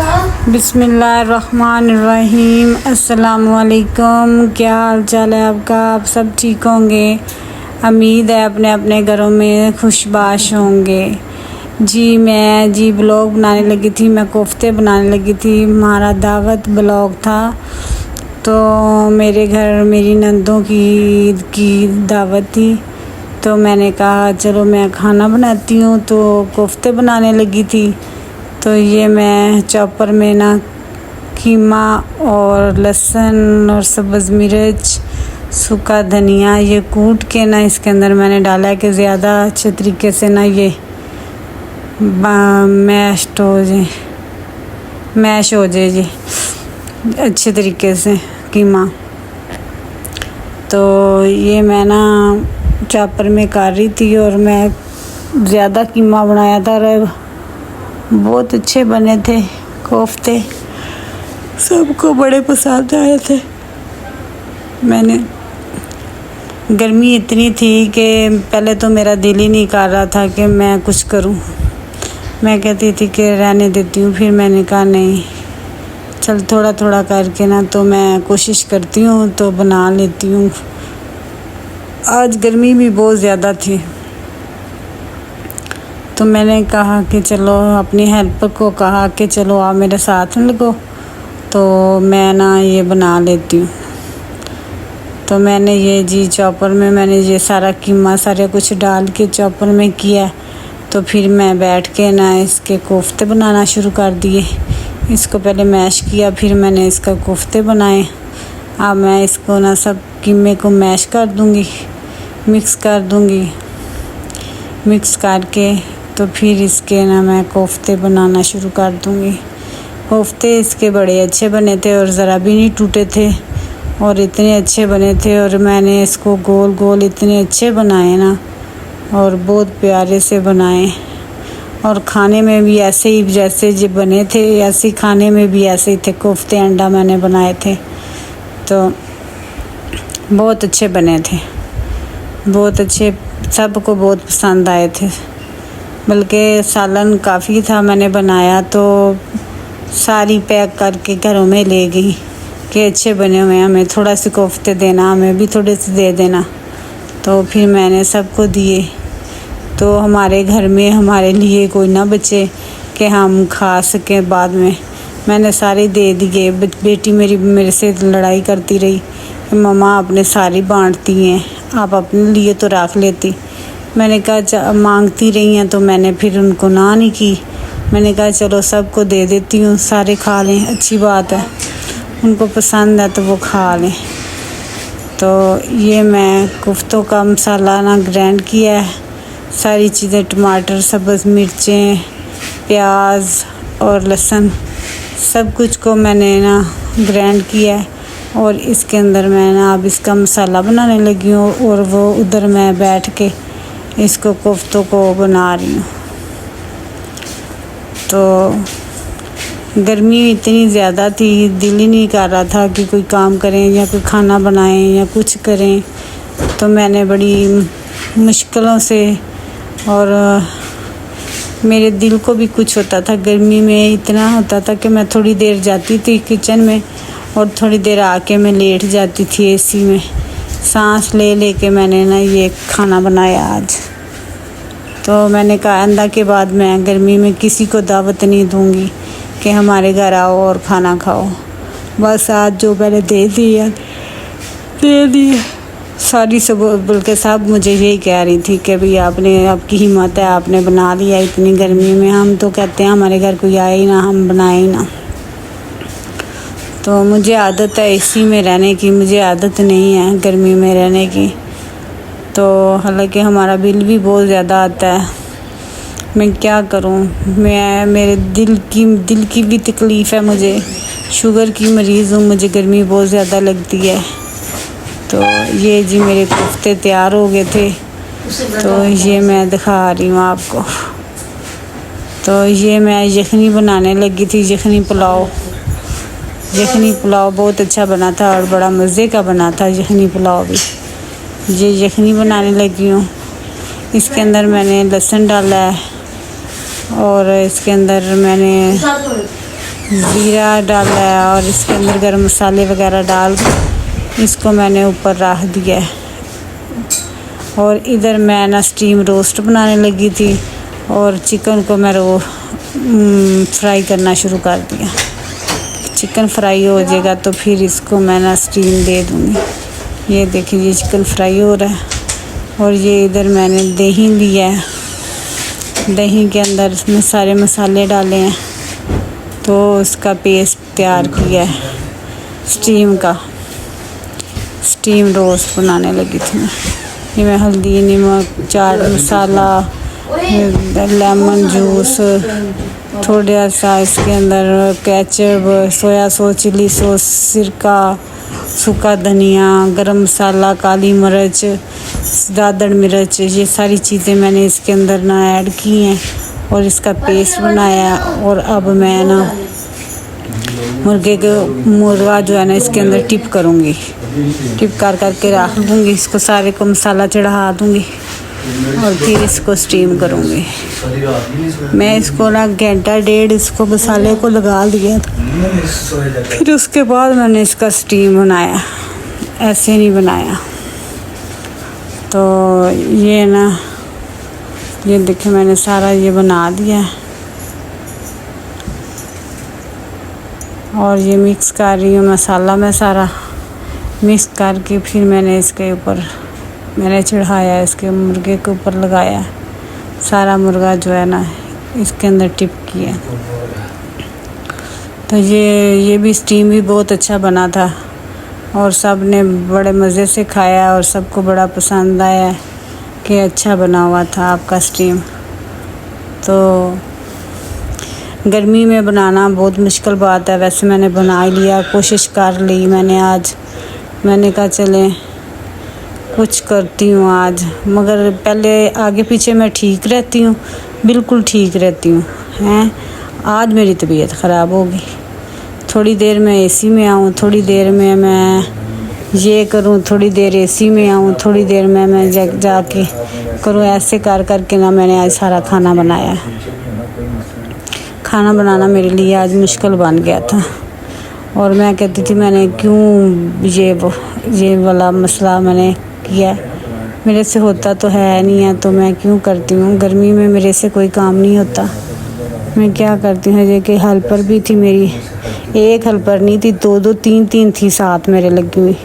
बिस्मिल्लाहिर्रहमानिर्रहीम। अस्सलामुअलैकुम। क्या हाल चाल है आपका? आप सब ठीक होंगे? उम्मीद है अपने अपने घरों में खुशबाश होंगे। मैं ब्लॉग बनाने लगी थी। मैं कोफ्ते बनाने लगी थी। हमारा दावत ब्लॉग था, तो मेरे घर मेरी नंदों की ईद की दावत थी, तो मैंने कहा चलो मैं खाना बनाती हूँ, तो कोफ्ते बनाने लगी थी। तो ये मैं चॉपर में ना कीमा और लहसुन और सब्ज़ मिर्च, सूखा धनिया ये कूट के ना इसके अंदर मैंने डाला है कि ज़्यादा अच्छे तरीके से ना ये मैश हो जाए जी अच्छे तरीके से कीमा। तो ये मैं ना चॉपर में कर रही थी और मैं ज़्यादा कीमा बनाया था और बहुत अच्छे बने थे कोफ्ते, सबको बड़े पसंद आए थे। मैंने गर्मी इतनी थी कि पहले तो मेरा दिल ही नहीं कर रहा था कि मैं कुछ करूं। मैं कहती थी कि रहने देती हूँ, फिर मैंने कहा नहीं, चल थोड़ा थोड़ा करके ना तो मैं कोशिश करती हूँ तो बना लेती हूँ। आज गर्मी भी बहुत ज़्यादा थी, तो मैंने कहा कि चलो अपनी हेल्पर को कहा कि चलो आप मेरे साथ लगो, तो मैं ना ये बना लेती हूँ। तो मैंने ये चॉपर में मैंने ये सारा कीमा सारे कुछ डाल के चॉपर में किया। तो फिर मैं बैठ के ना इसके कोफ्ते बनाना शुरू कर दिए। इसको पहले मैश किया, फिर मैंने इसका कोफ्ते बनाए। अब मैं इसको ना सब कीमे को मैश कर दूँगी, मिक्स करके तो फिर इसके ना मैं कोफ्ते बनाना शुरू कर दूँगी। कोफ्ते इसके बड़े अच्छे बने थे और ज़रा भी नहीं टूटे थे और इतने अच्छे बने थे। और मैंने इसको गोल गोल इतने अच्छे बनाए ना, और बहुत प्यारे से बनाए, और खाने में भी ऐसे ही जैसे जो बने थे ऐसे ही खाने में भी ऐसे ही थे। कोफ्ते अंडा मैंने बनाए थे, तो बहुत अच्छे बने थे, बहुत अच्छे, सबको बहुत पसंद आए थे। बल्कि सालन काफ़ी था मैंने बनाया, तो सारी पैक करके घरों में ले गई कि अच्छे बने हुए हैं, हमें थोड़ा से कोफ्ते देना, हमें भी थोड़े से दे देना। तो फिर मैंने सबको दिए, तो हमारे घर में हमारे लिए कोई ना बचे कि हम खा सकें बाद में। मैंने सारे दे दिए। बेटी मेरी मेरे से लड़ाई करती रही कि मम्मा आपने सारी बांटती हैं, आप अपने लिए तो रख लेती। मैंने कहा मांगती रही हैं, तो मैंने फिर उनको ना नहीं की। मैंने कहा चलो सबको दे देती हूँ, सारे खा लें, अच्छी बात है, उनको पसंद है तो वो खा लें। तो ये मैं कोफ्तों का मसाला ना ग्राइंड किया है, सारी चीज़ें टमाटर, सब्ज़ मिर्चें, प्याज और लहसुन सब कुछ को मैंने ना ग्राइंड किया है। और इसके अंदर मैं ना अब इसका मसाला बनाने लगी हूँ, और वो उधर मैं बैठ के इसको कोफ्तों को बना रही हूँ। तो गर्मी इतनी ज़्यादा थी, दिल ही नहीं कर रहा था कि कोई काम करें या कोई खाना बनाएं या कुछ करें। तो मैंने बड़ी मुश्किलों से, और मेरे दिल को भी कुछ होता था, गर्मी में इतना होता था कि मैं थोड़ी देर जाती थी किचन में और थोड़ी देर आके मैं लेट जाती थी एसी में। सांस ले के मैंने ना ये खाना बनाया आज। तो मैंने कहा आइंदा के बाद मैं गर्मी में किसी को दावत नहीं दूंगी कि हमारे घर आओ और खाना खाओ। बस आज जो मैंने दे दी सारी सब, बल्कि सब मुझे यही कह रही थी कि भाई आपकी हिम्मत है, आपने बना लिया इतनी गर्मी में। हम तो कहते हैं हमारे घर कोई आए ही ना, हम बनाए ही ना। तो मुझे आदत है एसी में रहने की, मुझे आदत नहीं है गर्मी में रहने की। तो हालांकि हमारा बिल भी बहुत ज़्यादा आता है, मैं क्या करूं। मेरे दिल की भी तकलीफ़ है, मुझे शुगर की मरीज़ हूँ, मुझे गर्मी बहुत ज़्यादा लगती है। तो ये जी मेरे कोफ्ते तैयार हो गए थे, तो ये मैं दिखा रही हूँ आपको। तो ये मैं यखनी बनाने लगी थी, यखनी पुलाव बहुत अच्छा बना था और बड़ा मज़े का बना था यखनी पुलाव भी। ये यखनी बनाने लगी हूँ। इसके अंदर मैंने लहसुन डाला है और इसके अंदर मैंने ज़ीरा डाला है और इसके अंदर गरम मसाले वगैरह डाल इसको मैंने ऊपर रख दिया है। और इधर मैं ना स्टीम रोस्ट बनाने लगी थी और चिकन को मैं फ्राई करना शुरू कर दिया। चिकन फ्राई हो जाएगा तो फिर इसको मैं ना स्टीम दे दूँगी। ये देखिए ये चिकन फ्राई हो रहा है और ये इधर मैंने दही लिया है। दही के अंदर इसमें सारे मसाले डाले हैं तो उसका पेस्ट तैयार किया है। स्टीम रोस्ट बनाने लगी थी मैं। ये मैं हल्दी, नमक, चाट मसाला, लेमन जूस, थोड़ा सा इसके अंदर ketchup, soya sauce, chilli sauce, सिरका, सूखा धनिया, गरम मसाला, काली मिर्च, दादड़ मिर्च, ये सारी चीज़ें मैंने इसके अंदर ना ऐड की हैं और इसका पेस्ट बनाया। और अब मैं ना मुर्गा जो है ना इसके अंदर टिप करूँगी। टिप करके रख दूँगी। इसको सारे को मसाला चढ़ा दूँगी और फिर इसको स्टीम करूँगी। मैं इसको ना घंटा डेढ़ इसको मसाले को लगा दिया था। फिर उसके बाद मैंने इसका स्टीम बनाया, ऐसे नहीं बनाया। तो ये ना ये देखिए मैंने सारा ये बना दिया और ये मिक्स कर रही हूँ मसाला मैं सारा मिक्स करके फिर मैंने इसके ऊपर मैंने चढ़ाया, इसके मुर्गे के ऊपर लगाया। सारा मुर्गा जो है ना इसके अंदर टिप किया। तो ये भी स्टीम भी बहुत अच्छा बना था और सब ने बड़े मज़े से खाया और सबको बड़ा पसंद आया कि अच्छा बना हुआ था आपका स्टीम। तो गर्मी में बनाना बहुत मुश्किल बात है। वैसे मैंने बना ही लिया, कोशिश कर ली मैंने आज। मैंने कहा चलें कुछ करती हूँ आज, मगर पहले आगे पीछे मैं ठीक रहती हूँ, बिल्कुल ठीक रहती हूँ हैं। आज मेरी तबीयत ख़राब हो गई। थोड़ी देर मैं एसी में आऊँ, थोड़ी देर में मैं ये करूँ, थोड़ी देर एसी में आऊँ, थोड़ी देर में मैं जाके करूँ। ऐसे करके ना मैंने आज सारा खाना बनाया। खाना बनाना मेरे लिए आज मुश्किल बन गया था और मैं कहती थी मैंने क्यों ये वाला मसला मैंने किया। मेरे से होता तो है नहीं है तो मैं क्यों करती हूँ। गर्मी में मेरे से कोई काम नहीं होता, मैं क्या करती हूँ। ये कि हेल्पर भी थी मेरी, एक हेल्पर नहीं थी, दो तीन थी साथ मेरे लगी हुई।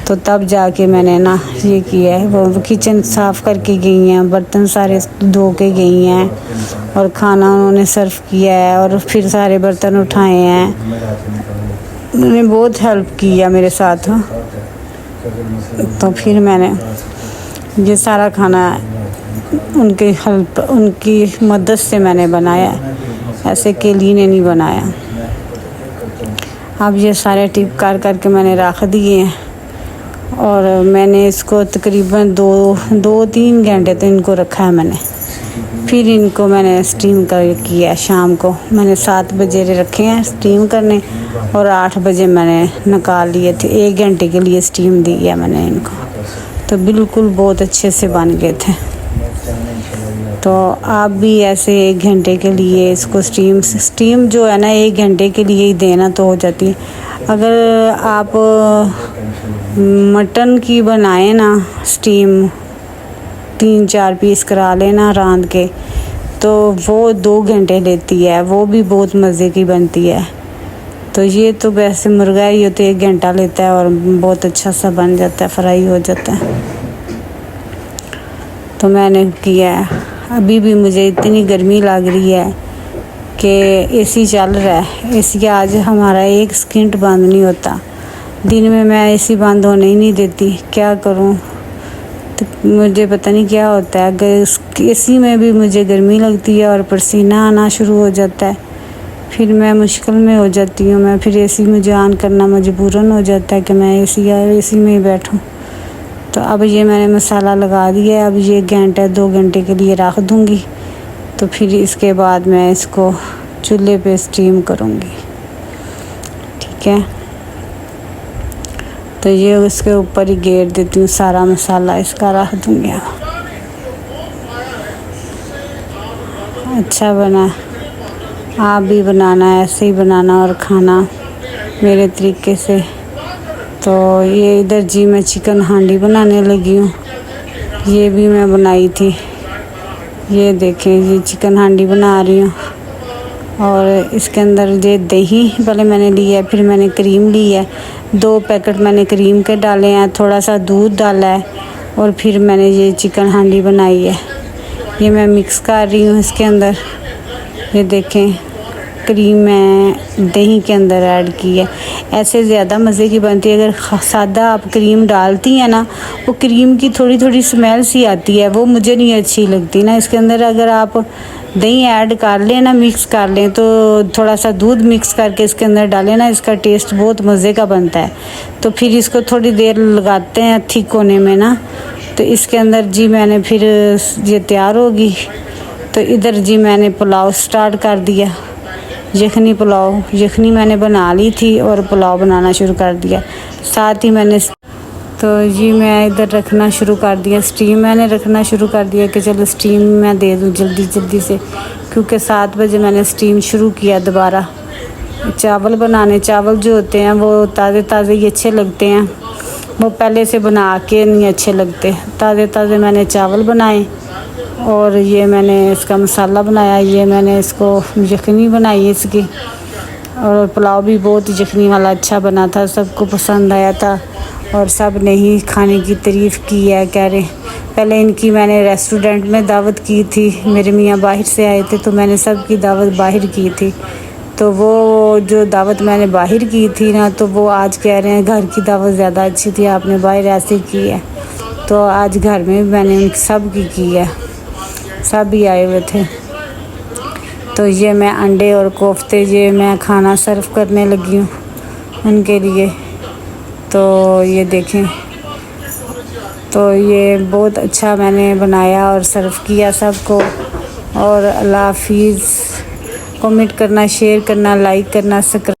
तो तब जाके मैंने ना ये किया है। वो किचन साफ़ करके गई हैं, बर्तन सारे धो के गई हैं और खाना उन्होंने सर्व किया है और फिर सारे बर्तन उठाए हैं। उन्होंने बहुत हेल्प किया मेरे साथ। तो फिर मैंने ये सारा खाना उनकी मदद से मैंने बनाया, ऐसे केली ने नहीं बनाया। अब ये सारे टिप करके मैंने रख दिए हैं और मैंने इसको तकरीबन 2-3 घंटे तो इनको रखा है मैंने। फिर इनको मैंने स्टीम किया। शाम को मैंने 7 बजे रखे हैं स्टीम करने और 8 बजे मैंने निकाल लिए थे। 1 घंटे के लिए स्टीम दी है मैंने इनको, तो बिल्कुल बहुत अच्छे से बन गए थे। तो आप भी ऐसे 1 घंटे के लिए इसको स्टीम जो है ना 1 घंटे के लिए ही देना तो हो जाती है। अगर आप मटन की बनाए ना स्टीम 3-4 पीस करा लेना रांध के, तो वो 2 घंटे लेती है, वो भी बहुत मज़े की बनती है। तो ये तो वैसे मुर्गा ही होते 1 घंटा लेता है और बहुत अच्छा सा बन जाता है, फ्राई हो जाता है। तो मैंने किया है। अभी भी मुझे इतनी गर्मी लग रही है कि एसी चल रहा है। एसी आज हमारा 1 सेकंड बंद नहीं होता। दिन में मैं एसी बंद होने ही नहीं देती, क्या करूं। तो मुझे पता नहीं क्या होता है, अगर एसी में भी मुझे गर्मी लगती है और पसीना आना शुरू हो जाता है, फिर मैं मुश्किल में हो जाती हूँ। मैं फिर एसी मुझे ऑन करना मजबूरन हो जाता है कि मैं एसी में ही बैठूँ। तो अब ये मैंने मसाला लगा दिया है। अब ये 1-2 घंटे के लिए रख दूँगी, तो फिर इसके बाद मैं इसको चूल्हे पे स्टीम करूँगी। ठीक है, तो ये उसके ऊपर ही घेर देती हूँ, सारा मसाला इसका रख दूँगी। अच्छा बना, आप भी बनाना, ऐसे ही बनाना और खाना मेरे तरीके से। तो ये इधर जी मैं चिकन हांडी बनाने लगी हूँ, ये भी मैं बनाई थी। ये देखें, ये चिकन हांडी बना रही हूँ और इसके अंदर ये दही पहले मैंने लिया है, फिर मैंने क्रीम ली है, 2 पैकेट मैंने क्रीम के डाले हैं, थोड़ा सा दूध डाला है और फिर मैंने ये चिकन हांडी बनाई है। ये मैं मिक्स कर रही हूँ इसके अंदर। ये देखें, क्रीम मैं दही के अंदर ऐड की है। ऐसे ज़्यादा मज़े की बनती है। अगर सादा आप क्रीम डालती हैं ना, वो क्रीम की थोड़ी थोड़ी स्मेल सी आती है, वो मुझे नहीं अच्छी लगती ना। इसके अंदर अगर आप दही ऐड कर लें ना, मिक्स कर लें, तो थोड़ा सा दूध मिक्स करके इसके अंदर डालें ना, इसका टेस्ट बहुत मज़े का बनता है। तो फिर इसको थोड़ी देर लगाते हैं थिक होने में ना। तो इसके अंदर जी मैंने फिर ये तैयार होगी। तो इधर जी मैंने पुलाव स्टार्ट कर दिया, यखनी पुलाव। यखनी मैंने बना ली थी और पुलाव बनाना शुरू कर दिया। साथ ही मैंने तो जी मैं इधर रखना शुरू कर दिया, स्टीम मैंने रखना शुरू कर दिया कि चलो स्टीम मैं दे दूँ जल्दी जल्दी से, क्योंकि 7 बजे मैंने स्टीम शुरू किया दोबारा। चावल बनाने, चावल जो होते हैं वो ताज़े ताज़े ही अच्छे लगते हैं, वो पहले से बना के नहीं अच्छे लगते। ताज़े ताज़े मैंने चावल बनाए और ये मैंने इसका मसाला बनाया। ये मैंने इसको यखनी बनाई है इसकी, और पुलाव भी बहुत यखनी वाला अच्छा बना था, सबको पसंद आया था और सब ने ही खाने की तारीफ़ की है। कह रहे पहले इनकी मैंने रेस्टोरेंट में दावत की थी, मेरे मियाँ बाहर से आए थे तो मैंने सबकी दावत बाहर की थी। तो वो जो दावत मैंने बाहर की थी ना, तो वो आज कह रहे हैं घर की दावत ज़्यादा अच्छी थी, आपने बाहर ऐसे की है। तो आज घर में मैंने सब की है, सब भी आए हुए थे। तो ये मैं अंडे और कोफ्ते ये मैं खाना सर्व करने लगी हूँ उनके लिए। तो ये देखें, तो ये बहुत अच्छा मैंने बनाया और सर्व किया सबको। और अल्लाह हाफिज़। कमेंट करना, शेयर करना, लाइक करना, सब्सक्राइब